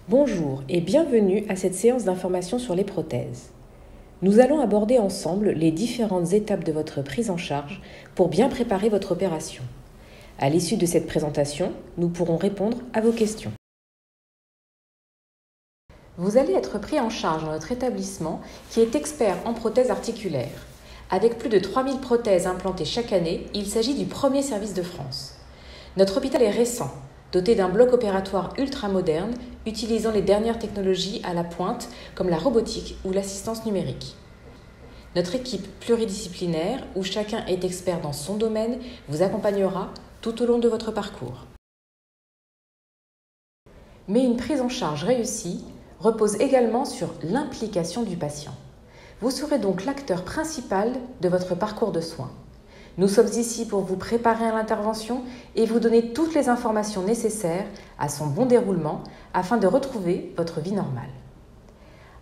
Bonjour et bienvenue à cette séance d'information sur les prothèses. Nous allons aborder ensemble les différentes étapes de votre prise en charge pour bien préparer votre opération. À l'issue de cette présentation, nous pourrons répondre à vos questions. Vous allez être pris en charge dans notre établissement qui est expert en prothèses articulaires. Avec plus de 3000 prothèses implantées chaque année, il s'agit du premier service de France. Notre hôpital est récent, doté d'un bloc opératoire ultramoderne, utilisant les dernières technologies à la pointe comme la robotique ou l'assistance numérique. Notre équipe pluridisciplinaire, où chacun est expert dans son domaine, vous accompagnera tout au long de votre parcours. Mais une prise en charge réussie repose également sur l'implication du patient. Vous serez donc l'acteur principal de votre parcours de soins. Nous sommes ici pour vous préparer à l'intervention et vous donner toutes les informations nécessaires à son bon déroulement afin de retrouver votre vie normale.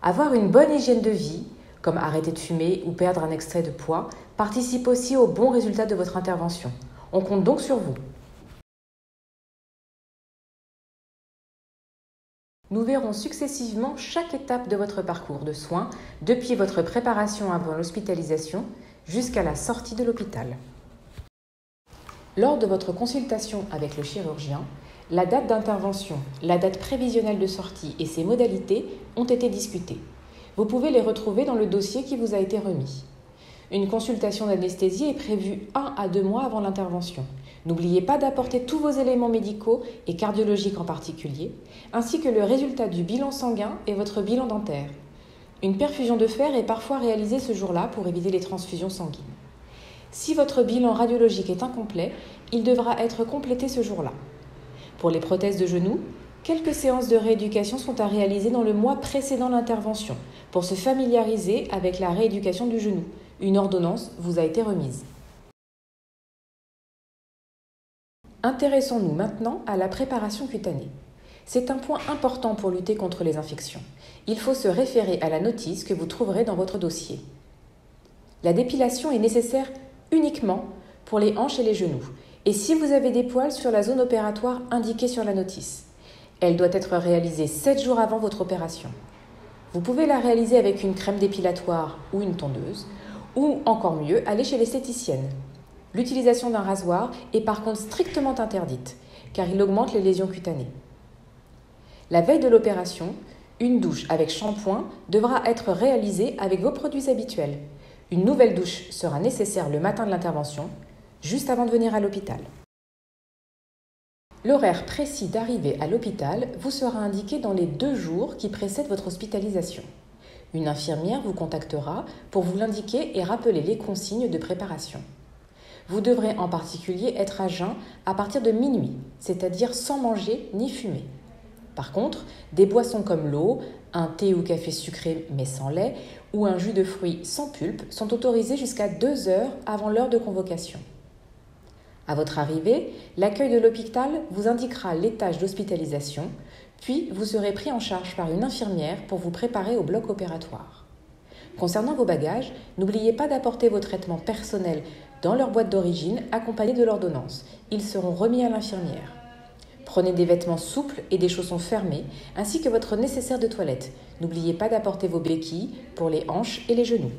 Avoir une bonne hygiène de vie, comme arrêter de fumer ou perdre un extrait de poids, participe aussi au bon résultat de votre intervention. On compte donc sur vous. Nous verrons successivement chaque étape de votre parcours de soins, depuis votre préparation avant l'hospitalisation jusqu'à la sortie de l'hôpital. Lors de votre consultation avec le chirurgien, la date d'intervention, la date prévisionnelle de sortie et ses modalités ont été discutées. Vous pouvez les retrouver dans le dossier qui vous a été remis. Une consultation d'anesthésie est prévue 1 à 2 mois avant l'intervention. N'oubliez pas d'apporter tous vos éléments médicaux et cardiologiques en particulier, ainsi que le résultat du bilan sanguin et votre bilan dentaire. Une perfusion de fer est parfois réalisée ce jour-là pour éviter les transfusions sanguines. Si votre bilan radiologique est incomplet, il devra être complété ce jour-là. Pour les prothèses de genoux, quelques séances de rééducation sont à réaliser dans le mois précédant l'intervention pour se familiariser avec la rééducation du genou. Une ordonnance vous a été remise. Intéressons-nous maintenant à la préparation cutanée. C'est un point important pour lutter contre les infections. Il faut se référer à la notice que vous trouverez dans votre dossier. La dépilation est nécessaire uniquement pour les hanches et les genoux, et si vous avez des poils sur la zone opératoire indiquée sur la notice. Elle doit être réalisée 7 jours avant votre opération. Vous pouvez la réaliser avec une crème dépilatoire ou une tondeuse, ou encore mieux, aller chez l'esthéticienne. L'utilisation d'un rasoir est par contre strictement interdite, car il augmente les lésions cutanées. La veille de l'opération, une douche avec shampoing devra être réalisée avec vos produits habituels. Une nouvelle douche sera nécessaire le matin de l'intervention, juste avant de venir à l'hôpital. L'horaire précis d'arrivée à l'hôpital vous sera indiqué dans les 2 jours qui précèdent votre hospitalisation. Une infirmière vous contactera pour vous l'indiquer et rappeler les consignes de préparation. Vous devrez en particulier être à jeun à partir de minuit, c'est-à-dire sans manger ni fumer. Par contre, des boissons comme l'eau, un thé ou café sucré mais sans lait ou un jus de fruits sans pulpe sont autorisés jusqu'à 2 heures avant l'heure de convocation. À votre arrivée, l'accueil de l'hôpital vous indiquera l'étage d'hospitalisation, puis vous serez pris en charge par une infirmière pour vous préparer au bloc opératoire. Concernant vos bagages, n'oubliez pas d'apporter vos traitements personnels dans leur boîte d'origine accompagnés de l'ordonnance. Ils seront remis à l'infirmière. Prenez des vêtements souples et des chaussons fermés, ainsi que votre nécessaire de toilette. N'oubliez pas d'apporter vos béquilles pour les hanches et les genoux.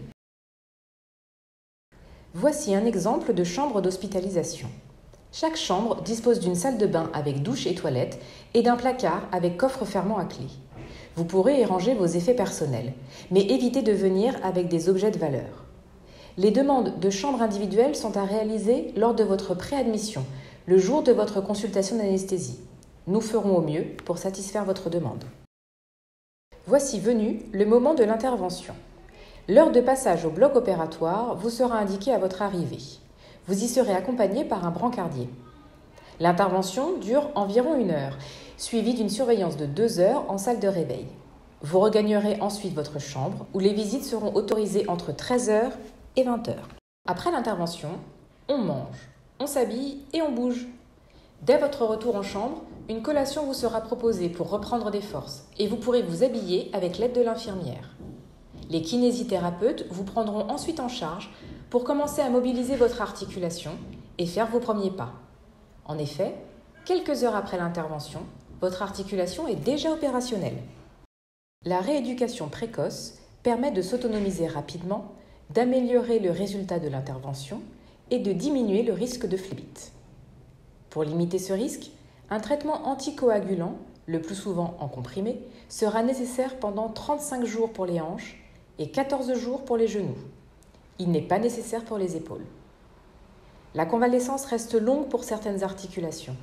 Voici un exemple de chambre d'hospitalisation. Chaque chambre dispose d'une salle de bain avec douche et toilette et d'un placard avec coffre fermant à clé. Vous pourrez y ranger vos effets personnels, mais évitez de venir avec des objets de valeur. Les demandes de chambre individuelle sont à réaliser lors de votre préadmission, le jour de votre consultation d'anesthésie. Nous ferons au mieux pour satisfaire votre demande. Voici venu le moment de l'intervention. L'heure de passage au bloc opératoire vous sera indiquée à votre arrivée. Vous y serez accompagné par un brancardier. L'intervention dure environ 1 heure, suivie d'une surveillance de 2 heures en salle de réveil. Vous regagnerez ensuite votre chambre où les visites seront autorisées entre 13h et 20h. Après l'intervention, on mange, on s'habille et on bouge. Dès votre retour en chambre, une collation vous sera proposée pour reprendre des forces et vous pourrez vous habiller avec l'aide de l'infirmière. Les kinésithérapeutes vous prendront ensuite en charge pour commencer à mobiliser votre articulation et faire vos premiers pas. En effet, quelques heures après l'intervention, votre articulation est déjà opérationnelle. La rééducation précoce permet de s'autonomiser rapidement, d'améliorer le résultat de l'intervention et de diminuer le risque de phlébite. Pour limiter ce risque, un traitement anticoagulant, le plus souvent en comprimé, sera nécessaire pendant 35 jours pour les hanches et 14 jours pour les genoux. Il n'est pas nécessaire pour les épaules. La convalescence reste longue pour certaines articulations.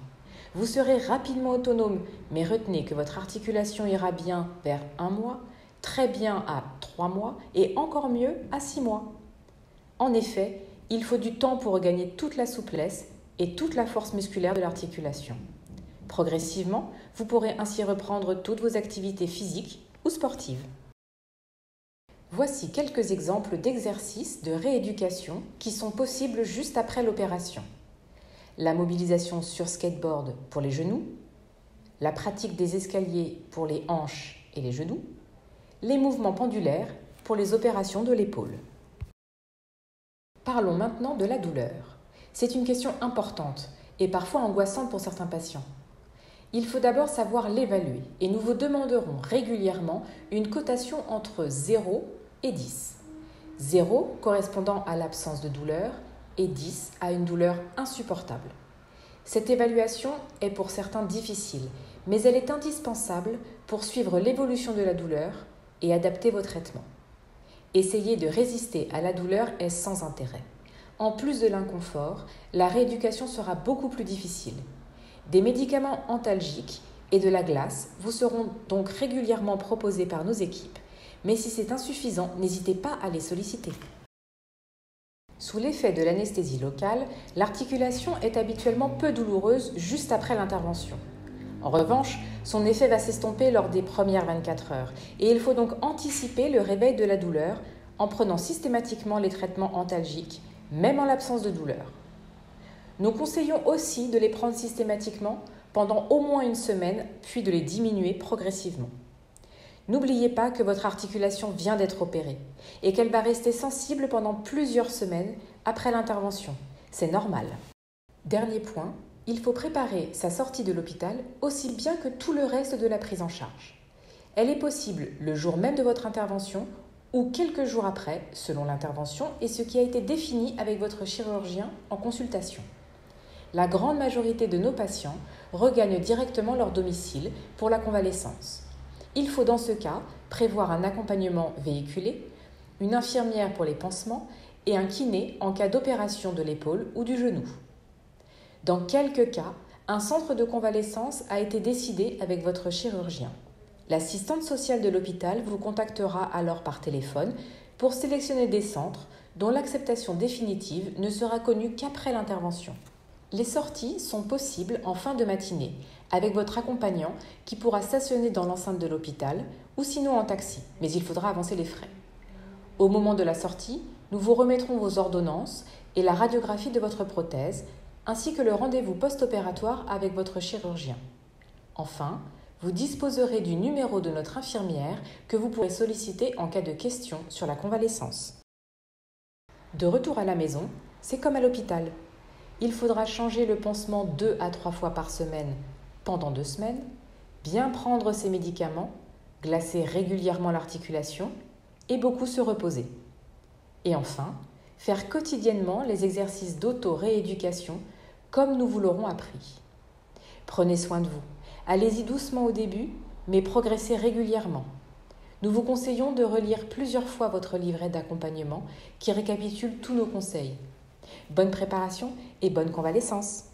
Vous serez rapidement autonome, mais retenez que votre articulation ira bien vers 1 mois, très bien à 3 mois et encore mieux à 6 mois. En effet, il faut du temps pour regagner toute la souplesse et toute la force musculaire de l'articulation. Progressivement, vous pourrez ainsi reprendre toutes vos activités physiques ou sportives. Voici quelques exemples d'exercices de rééducation qui sont possibles juste après l'opération. La mobilisation sur skateboard pour les genoux, la pratique des escaliers pour les hanches et les genoux, les mouvements pendulaires pour les opérations de l'épaule. Parlons maintenant de la douleur. C'est une question importante et parfois angoissante pour certains patients. Il faut d'abord savoir l'évaluer et nous vous demanderons régulièrement une cotation entre 0 et 10. 0 correspondant à l'absence de douleur et 10 à une douleur insupportable. Cette évaluation est pour certains difficile, mais elle est indispensable pour suivre l'évolution de la douleur et adapter vos traitements. Essayer de résister à la douleur est sans intérêt. En plus de l'inconfort, la rééducation sera beaucoup plus difficile. Des médicaments antalgiques et de la glace vous seront donc régulièrement proposés par nos équipes, mais si c'est insuffisant, n'hésitez pas à les solliciter. Sous l'effet de l'anesthésie locale, l'articulation est habituellement peu douloureuse juste après l'intervention. En revanche, son effet va s'estomper lors des premières 24 heures et il faut donc anticiper le réveil de la douleur en prenant systématiquement les traitements antalgiques, même en l'absence de douleur. Nous conseillons aussi de les prendre systématiquement pendant au moins une semaine, puis de les diminuer progressivement. N'oubliez pas que votre articulation vient d'être opérée et qu'elle va rester sensible pendant plusieurs semaines après l'intervention. C'est normal. Dernier point, il faut préparer sa sortie de l'hôpital aussi bien que tout le reste de la prise en charge. Elle est possible le jour même de votre intervention ou quelques jours après, selon l'intervention et ce qui a été défini avec votre chirurgien en consultation. La grande majorité de nos patients regagnent directement leur domicile pour la convalescence. Il faut dans ce cas prévoir un accompagnement véhiculé, une infirmière pour les pansements et un kiné en cas d'opération de l'épaule ou du genou. Dans quelques cas, un centre de convalescence a été décidé avec votre chirurgien. L'assistante sociale de l'hôpital vous contactera alors par téléphone pour sélectionner des centres dont l'acceptation définitive ne sera connue qu'après l'intervention. Les sorties sont possibles en fin de matinée avec votre accompagnant qui pourra stationner dans l'enceinte de l'hôpital ou sinon en taxi, mais il faudra avancer les frais. Au moment de la sortie, nous vous remettrons vos ordonnances et la radiographie de votre prothèse, ainsi que le rendez-vous post-opératoire avec votre chirurgien. Enfin, vous disposerez du numéro de notre infirmière que vous pourrez solliciter en cas de questions sur la convalescence. De retour à la maison, c'est comme à l'hôpital. Il faudra changer le pansement 2 à 3 fois par semaine pendant 2 semaines, bien prendre ses médicaments, glacer régulièrement l'articulation et beaucoup se reposer. Et enfin, faire quotidiennement les exercices d'auto-rééducation comme nous vous l'aurons appris. Prenez soin de vous. Allez-y doucement au début, mais progressez régulièrement. Nous vous conseillons de relire plusieurs fois votre livret d'accompagnement qui récapitule tous nos conseils. Bonne préparation et bonne convalescence!